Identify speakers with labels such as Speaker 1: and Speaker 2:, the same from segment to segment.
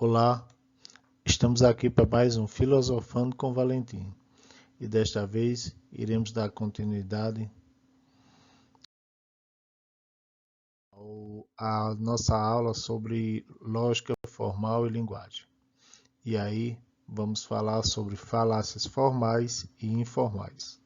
Speaker 1: Olá, estamos aqui para mais um Filosofando com Valentim e desta vez iremos dar continuidade à nossa aula sobre lógica formal e linguagem. E aí vamos falar sobre falácias formais e informais.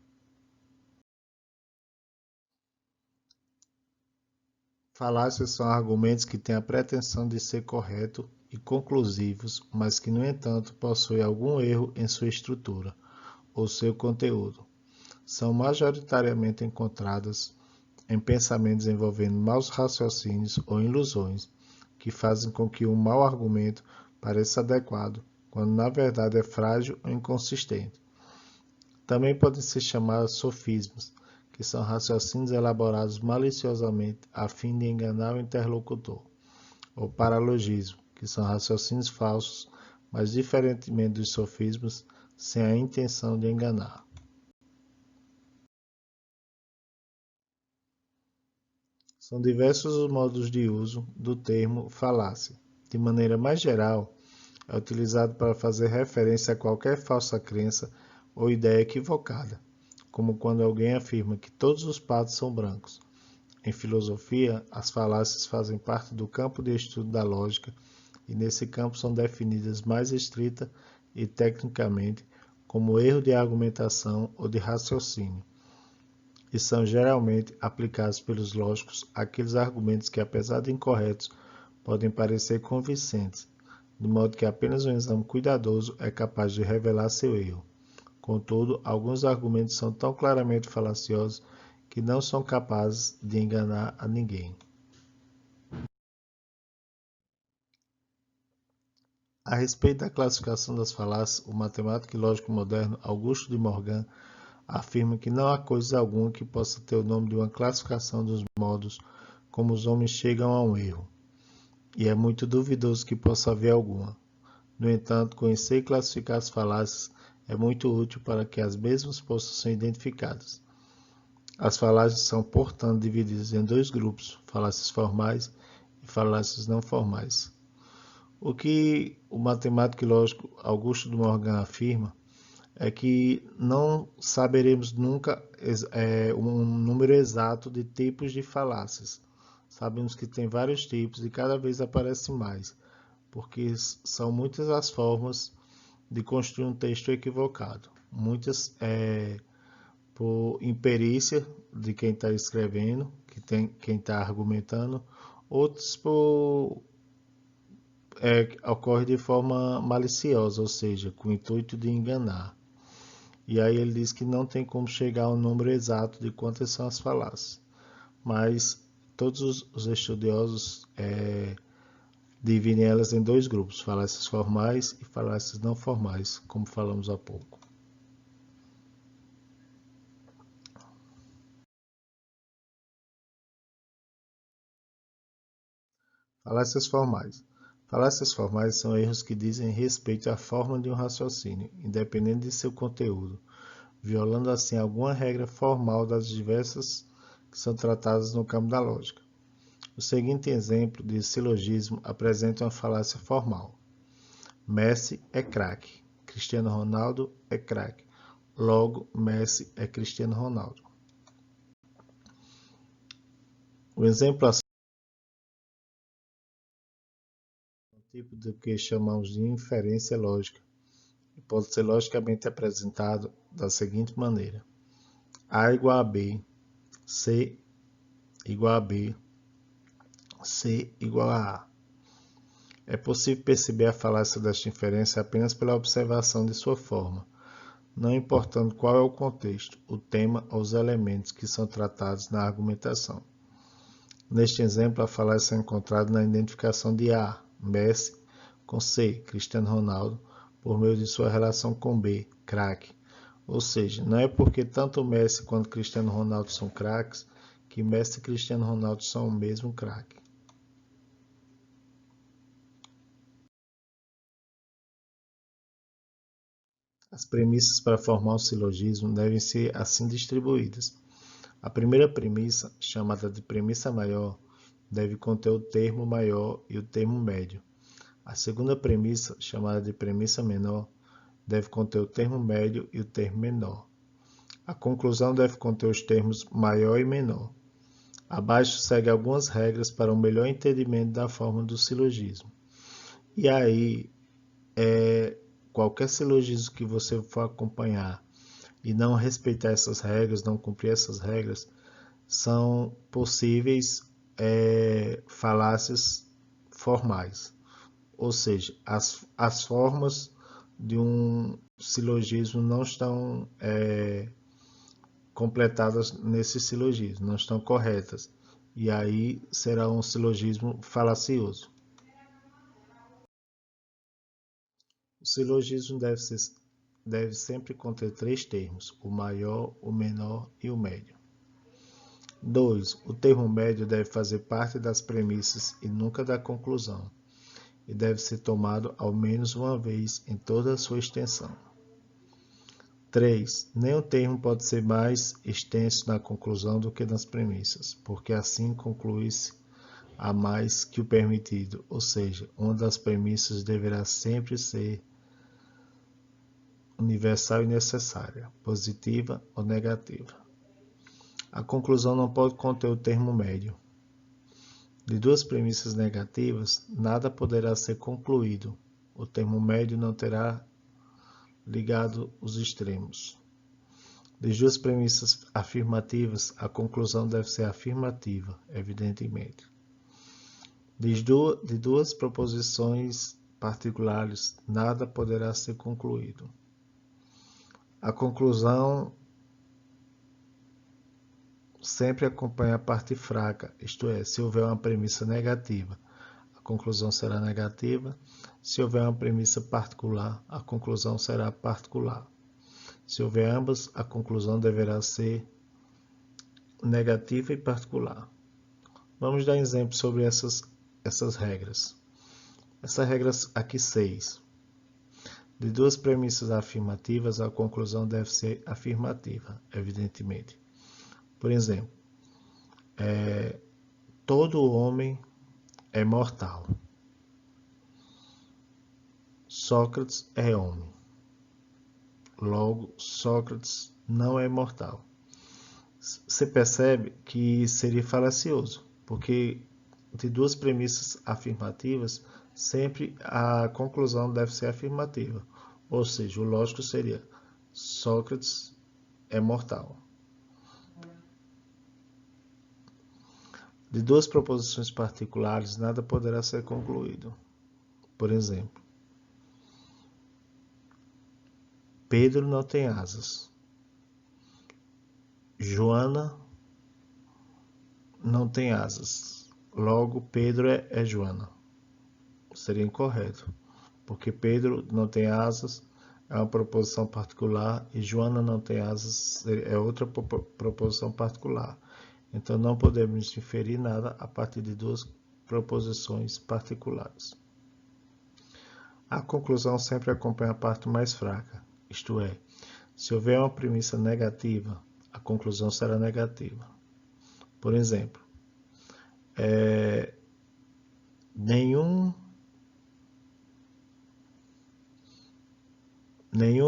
Speaker 1: Falácias são argumentos que têm a pretensão de ser corretos e conclusivos, mas que, no entanto, possuem algum erro em sua estrutura ou seu conteúdo. São majoritariamente encontradas em pensamentos envolvendo maus raciocínios ou ilusões, que fazem com que um mau argumento pareça adequado, quando na verdade é frágil ou inconsistente. Também podem ser chamados sofismas, que são raciocínios elaborados maliciosamente a fim de enganar o interlocutor, ou paralogismo, que são raciocínios falsos, mas diferentemente dos sofismas, sem a intenção de enganar. São diversos os modos de uso do termo falácia. De maneira mais geral, é utilizado para fazer referência a qualquer falsa crença ou ideia equivocada, como quando alguém afirma que todos os patos são brancos. Em filosofia, as falácias fazem parte do campo de estudo da lógica e nesse campo são definidas mais estrita e tecnicamente como erro de argumentação ou de raciocínio, e são geralmente aplicados pelos lógicos àqueles argumentos que, apesar de incorretos, podem parecer convincentes, de modo que apenas um exame cuidadoso é capaz de revelar seu erro. Contudo, alguns argumentos são tão claramente falaciosos que não são capazes de enganar a ninguém. A respeito da classificação das falácias, o matemático e lógico moderno Augusto de Morgan afirma que não há coisa alguma que possa ter o nome de uma classificação dos modos como os homens chegam a um erro, e é muito duvidoso que possa haver alguma. No entanto, conhecer e classificar as falácias é muito útil para que as mesmas possam ser identificadas. As falácias são, portanto, divididas em dois grupos, falácias formais e falácias não formais. O que o matemático e lógico Augusto de Morgan afirma é que não saberemos nunca um número exato de tipos de falácias. Sabemos que tem vários tipos e cada vez aparecem mais, porque são muitas as formas de construir um texto equivocado. Muitas por imperícia de quem está escrevendo, quem está argumentando, outros ocorre de forma maliciosa, ou seja, com o intuito de enganar. E aí ele diz que não tem como chegar ao número exato de quantas são as falácias. Mas todos os estudiosos dividem elas em dois grupos, falácias formais e falácias não formais, como falamos há pouco. Falácias formais. Falácias formais são erros que dizem respeito à forma de um raciocínio, independente de seu conteúdo, violando assim alguma regra formal das diversas que são tratadas no campo da lógica. O seguinte exemplo de silogismo apresenta uma falácia formal. Messi é craque. Cristiano Ronaldo é craque. Logo, Messi é Cristiano Ronaldo. O exemplo assim é um tipo do que chamamos de inferência lógica e pode ser logicamente apresentado da seguinte maneira: A igual a B, C igual a B, C igual a A. É possível perceber a falácia desta inferência apenas pela observação de sua forma, não importando qual é o contexto, o tema ou os elementos que são tratados na argumentação. Neste exemplo, a falácia é encontrada na identificação de A, Messi, com C, Cristiano Ronaldo, por meio de sua relação com B, craque. Ou seja, não é porque tanto Messi quanto Cristiano Ronaldo são craques que Messi e Cristiano Ronaldo são o mesmo craque. As premissas para formar um silogismo devem ser assim distribuídas. A primeira premissa, chamada de premissa maior, deve conter o termo maior e o termo médio. A segunda premissa, chamada de premissa menor, deve conter o termo médio e o termo menor. A conclusão deve conter os termos maior e menor. Abaixo segue algumas regras para um melhor entendimento da forma do silogismo. E aí, qualquer silogismo que você for acompanhar e não respeitar essas regras, não cumprir essas regras, são possíveis falácias formais. Ou seja, as formas de um silogismo não estão completadas nesse silogismo, não estão corretas. E aí será um silogismo falacioso. O silogismo deve sempre conter 3 termos: o maior, o menor e o médio. 2. O termo médio deve fazer parte das premissas e nunca da conclusão, e deve ser tomado ao menos uma vez em toda a sua extensão. 3. Nenhum termo pode ser mais extenso na conclusão do que nas premissas, porque assim conclui-se a mais que o permitido, ou seja, uma das premissas deverá sempre ser universal e necessária, positiva ou negativa. A conclusão não pode conter o termo médio. De duas premissas negativas, nada poderá ser concluído. O termo médio não terá ligado os extremos. De duas premissas afirmativas, a conclusão deve ser afirmativa, evidentemente. De duas proposições particulares, nada poderá ser concluído. A conclusão sempre acompanha a parte fraca, isto é, se houver uma premissa negativa, a conclusão será negativa. Se houver uma premissa particular, a conclusão será particular. Se houver ambas, a conclusão deverá ser negativa e particular. Vamos dar exemplos sobre essas regras. Essas regras aqui 6. De duas premissas afirmativas, a conclusão deve ser afirmativa, evidentemente. Por exemplo, todo homem é mortal. Sócrates é homem. Logo, Sócrates não é mortal. Você percebe que seria falacioso, porque de duas premissas afirmativas, sempre a conclusão deve ser afirmativa. Ou seja, o lógico seria: Sócrates é mortal. De duas proposições particulares, nada poderá ser concluído. Por exemplo, Pedro não tem asas. Joana não tem asas. Logo, Pedro é Joana. Seria incorreto, porque Pedro não tem asas é uma proposição particular e Joana não tem asas é outra proposição particular. Então, não podemos inferir nada a partir de duas proposições particulares. A conclusão sempre acompanha a parte mais fraca, isto é, se houver uma premissa negativa, a conclusão será negativa. Por exemplo, nenhum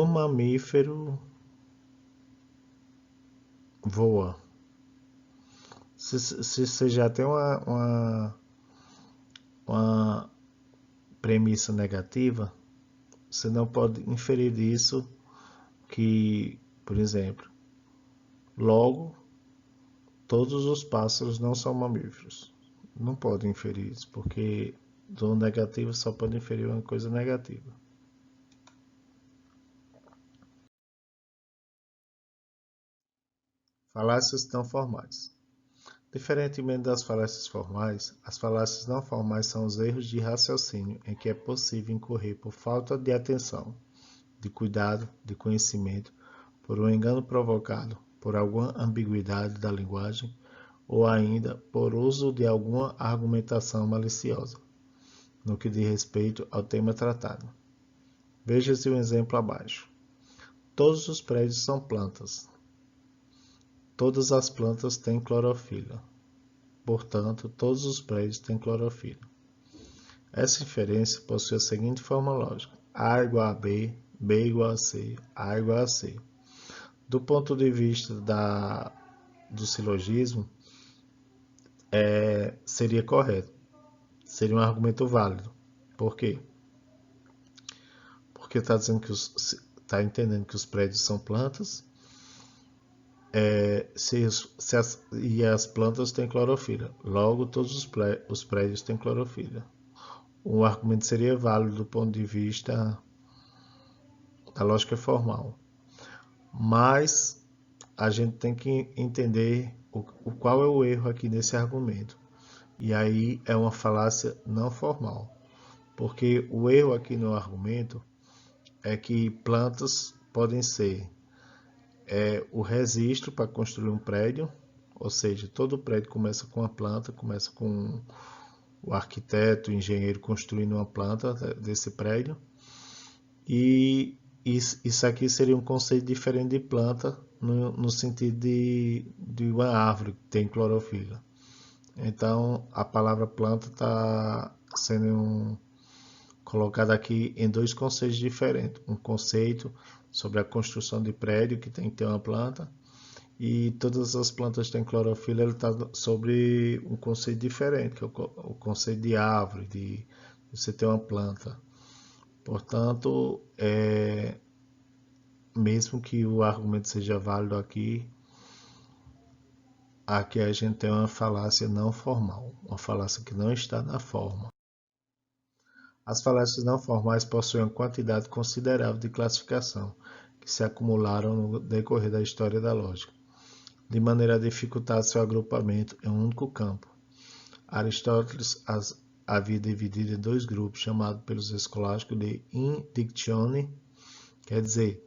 Speaker 1: mamífero voa. Se você já tem uma premissa negativa, você não pode inferir disso que, por exemplo, logo, todos os pássaros não são mamíferos. Não pode inferir isso, porque do negativo só pode inferir uma coisa negativa. Falácias não formais. Diferentemente das falácias formais, as falácias não formais são os erros de raciocínio em que é possível incorrer por falta de atenção, de cuidado, de conhecimento, por um engano provocado, por alguma ambiguidade da linguagem ou ainda por uso de alguma argumentação maliciosa, no que diz respeito ao tema tratado. Veja-se o exemplo abaixo. Todos os prédios são plantas. Todas as plantas têm clorofila. Portanto, todos os prédios têm clorofila. Essa inferência possui a seguinte forma lógica: A igual a B, B igual a C, A igual a C. Do ponto de vista do silogismo, seria correto, seria um argumento válido. Por quê? Porque está dizendo que está entendendo que os prédios são plantas, e as plantas têm clorofila. Logo, todos os prédios têm clorofila. O argumento seria válido do ponto de vista da lógica formal. Mas a gente tem que entender qual é o erro aqui nesse argumento. E aí é uma falácia não formal. Porque o erro aqui no argumento é que plantas podem ser o registro para construir um prédio, ou seja, todo prédio começa com uma planta, começa com o arquiteto, o engenheiro construindo uma planta desse prédio. E isso aqui seria um conceito diferente de planta no sentido de uma árvore que tem clorofila. Então, a palavra planta está sendo colocada aqui em dois conceitos diferentes. Um conceito sobre a construção de prédio, que tem que ter uma planta, e todas as plantas têm clorofila, ele está sobre um conceito diferente, que é o conceito de árvore, de você ter uma planta. Portanto, mesmo que o argumento seja válido aqui a gente tem uma falácia não formal, uma falácia que não está na forma. As falácias não formais possuem uma quantidade considerável de classificação, que se acumularam no decorrer da história da lógica, de maneira a dificultar seu agrupamento em um único campo. Aristóteles as havia dividido em dois grupos, chamados pelos escolásticos de indictione, quer dizer,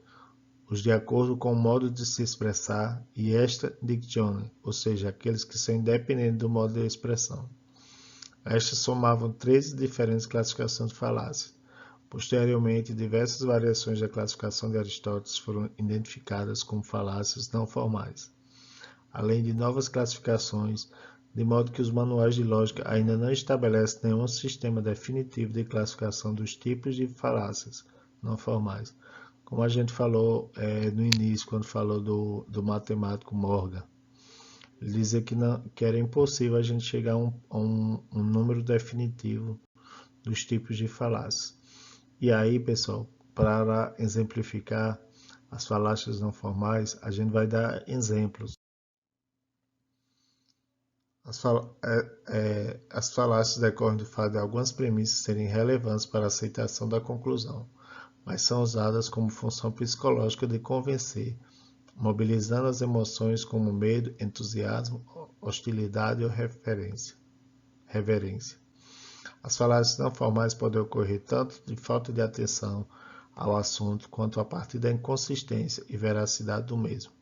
Speaker 1: os de acordo com o modo de se expressar, e extra-dictione, ou seja, aqueles que são independentes do modo de expressão. Estas somavam 13 diferentes classificações de falácias. Posteriormente, diversas variações da classificação de Aristóteles foram identificadas como falácias não formais, além de novas classificações, de modo que os manuais de lógica ainda não estabelecem nenhum sistema definitivo de classificação dos tipos de falácias não formais. Como a gente falou no início, quando falou do matemático Morgan, ele dizia que era impossível a gente chegar a um número definitivo dos tipos de falácias. E aí, pessoal, para exemplificar as falácias não formais, a gente vai dar exemplos. As falácias decorrem do fato de algumas premissas serem relevantes para a aceitação da conclusão, mas são usadas como função psicológica de convencer, mobilizando as emoções como medo, entusiasmo, hostilidade ou reverência. As falácias não formais podem ocorrer tanto de falta de atenção ao assunto quanto a partir da inconsistência e veracidade do mesmo.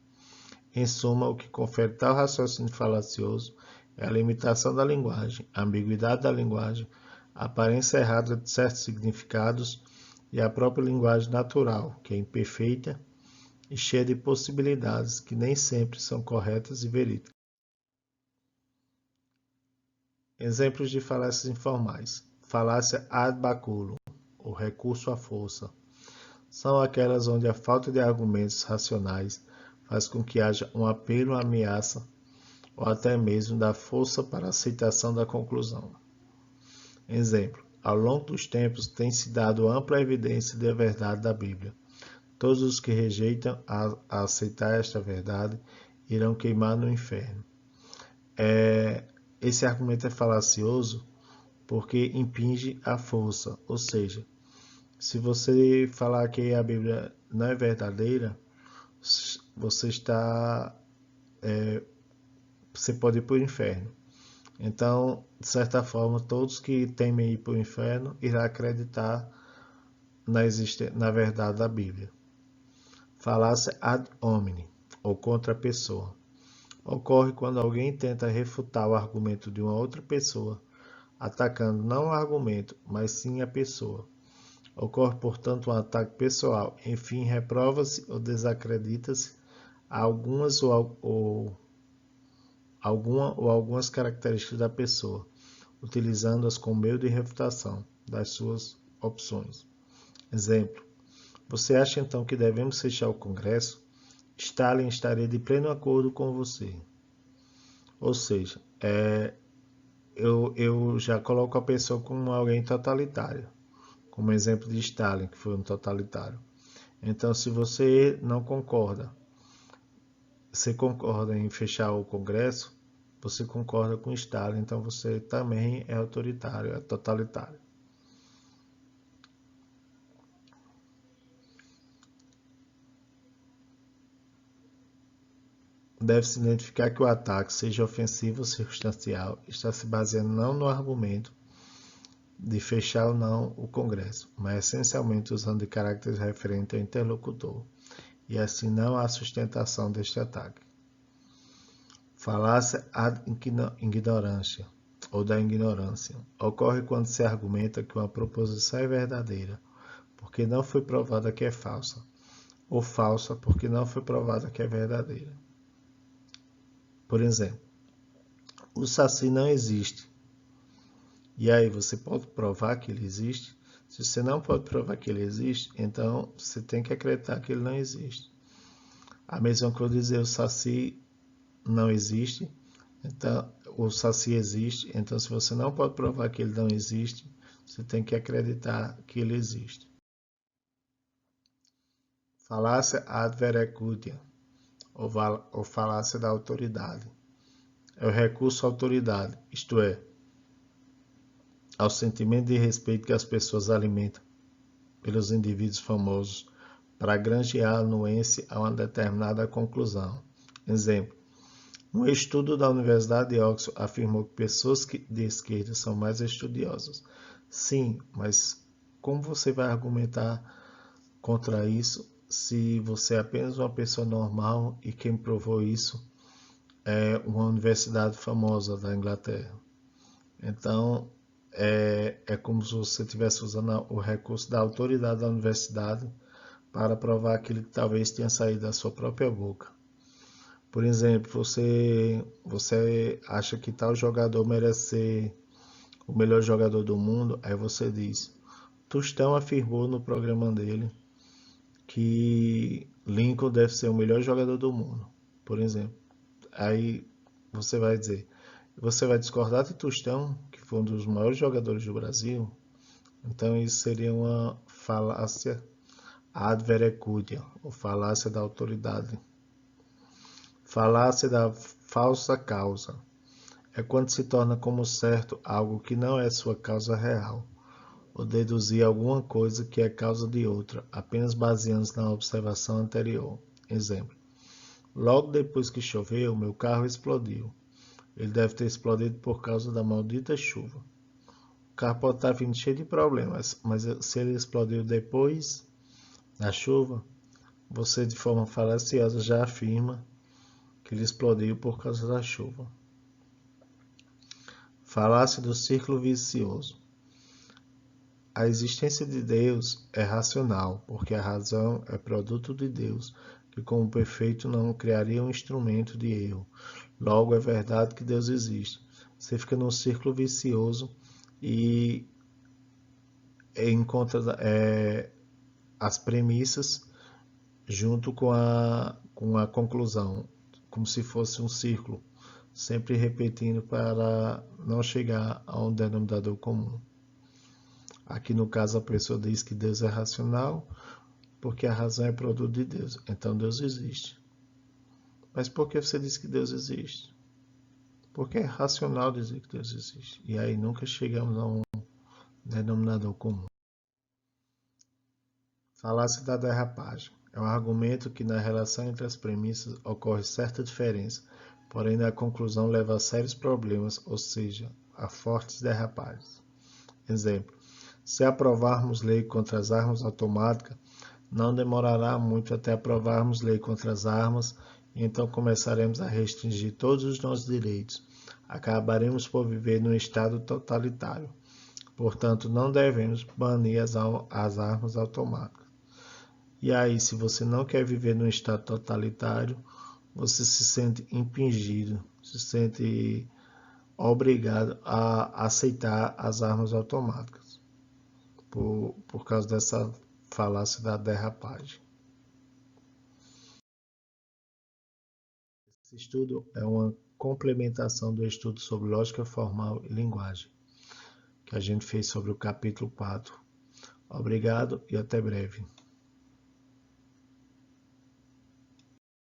Speaker 1: Em suma, o que confere tal raciocínio falacioso é a limitação da linguagem, a ambiguidade da linguagem, a aparência errada de certos significados e a própria linguagem natural, que é imperfeita e cheia de possibilidades que nem sempre são corretas e verídicas. Exemplos de falácias informais. Falácia ad baculum, o recurso à força. São aquelas onde a falta de argumentos racionais faz com que haja um apelo à ameaça ou até mesmo da força para a aceitação da conclusão. Exemplo: ao longo dos tempos tem-se dado ampla evidência da verdade da Bíblia. Todos os que rejeitam a aceitar esta verdade irão queimar no inferno. Esse argumento é falacioso porque impinge a força, ou seja, se você falar que a Bíblia não é verdadeira, você pode ir para o inferno. Então, de certa forma, todos que temem ir para o inferno irão acreditar na verdade da Bíblia. Falácia ad hominem, ou contra a pessoa. Ocorre quando alguém tenta refutar o argumento de uma outra pessoa, atacando não o argumento, mas sim a pessoa. Ocorre, portanto, um ataque pessoal. Enfim, reprova-se ou desacredita-se algumas características da pessoa. utilizando-as como meio de refutação das suas opções. Exemplo: você acha então que devemos fechar o Congresso? Stalin estaria de pleno acordo com você. Ou seja, eu já coloco a pessoa como alguém totalitário, como exemplo de Stalin, que foi um totalitário. Então, se você não concorda, você concorda em fechar o Congresso, você concorda com Stalin, então você também é autoritário, é totalitário. Deve-se identificar que o ataque, seja ofensivo ou circunstancial, está se baseando não no argumento de fechar ou não o Congresso, mas essencialmente usando de caracteres referentes ao interlocutor, e assim não há sustentação deste ataque. Falácia ad ignorância, ou da ignorância, ocorre quando se argumenta que uma proposição é verdadeira, porque não foi provada que é falsa, ou falsa porque não foi provada que é verdadeira. Por exemplo, o Saci não existe. E aí, você pode provar que ele existe? Se você não pode provar que ele existe, então você tem que acreditar que ele não existe. A mesma coisa dizer o Saci não existe, então o Saci existe, então se você não pode provar que ele não existe, você tem que acreditar que ele existe. Falácia ad verecundia, ou falácia da autoridade. É o recurso à autoridade, isto é, ao sentimento de respeito que as pessoas alimentam pelos indivíduos famosos para granjear a anuência a uma determinada conclusão. Exemplo: um estudo da Universidade de Oxford afirmou que pessoas de esquerda são mais estudiosas. Sim, mas como você vai argumentar contra isso se você é apenas uma pessoa normal e quem provou isso é uma universidade famosa da Inglaterra? Então, é como se você estivesse usando o recurso da autoridade da universidade para provar aquilo que talvez tenha saído da sua própria boca. Por exemplo, você acha que tal jogador merece ser o melhor jogador do mundo, aí você diz: Tostão afirmou no programa dele que Lincoln deve ser o melhor jogador do mundo, por exemplo. Aí você vai dizer: você vai discordar de Tostão, que foi um dos maiores jogadores do Brasil? Então isso seria uma falácia ad verecundia, ou falácia da autoridade. Falácia da falsa causa. É quando se torna como certo algo que não é sua causa real, ou deduzir alguma coisa que é causa de outra, apenas baseando-se na observação anterior. Exemplo: logo depois que choveu, meu carro explodiu. Ele deve ter explodido por causa da maldita chuva. O carro pode estar vindo cheio de problemas, mas se ele explodiu depois da chuva, você de forma falaciosa já afirma que ele explodiu por causa da chuva. Falácia do círculo vicioso. A existência de Deus é racional, porque a razão é produto de Deus, que como perfeito não criaria um instrumento de erro. Logo, é verdade que Deus existe. Você fica num círculo vicioso e encontra as premissas junto com a conclusão, como se fosse um círculo, sempre repetindo para não chegar a um denominador comum. Aqui no caso a pessoa diz que Deus é racional, porque a razão é produto de Deus, então Deus existe. Mas por que você diz que Deus existe? Porque é racional dizer que Deus existe. E aí nunca chegamos a um denominador comum. Falácia da derrapagem. É um argumento que na relação entre as premissas ocorre certa diferença, porém na conclusão leva a sérios problemas, ou seja, a fortes derrapagens. Exemplo: se aprovarmos lei contra as armas automáticas, não demorará muito até aprovarmos lei contra as armas e então começaremos a restringir todos os nossos direitos. Acabaremos por viver num estado totalitário. Portanto, não devemos banir as armas automáticas. E aí, se você não quer viver num estado totalitário, você se sente impingido, se sente obrigado a aceitar as armas automáticas, por causa dessa falácia da derrapagem. Esse estudo é uma complementação do estudo sobre lógica formal e linguagem, que a gente fez sobre o capítulo 4. Obrigado e até breve.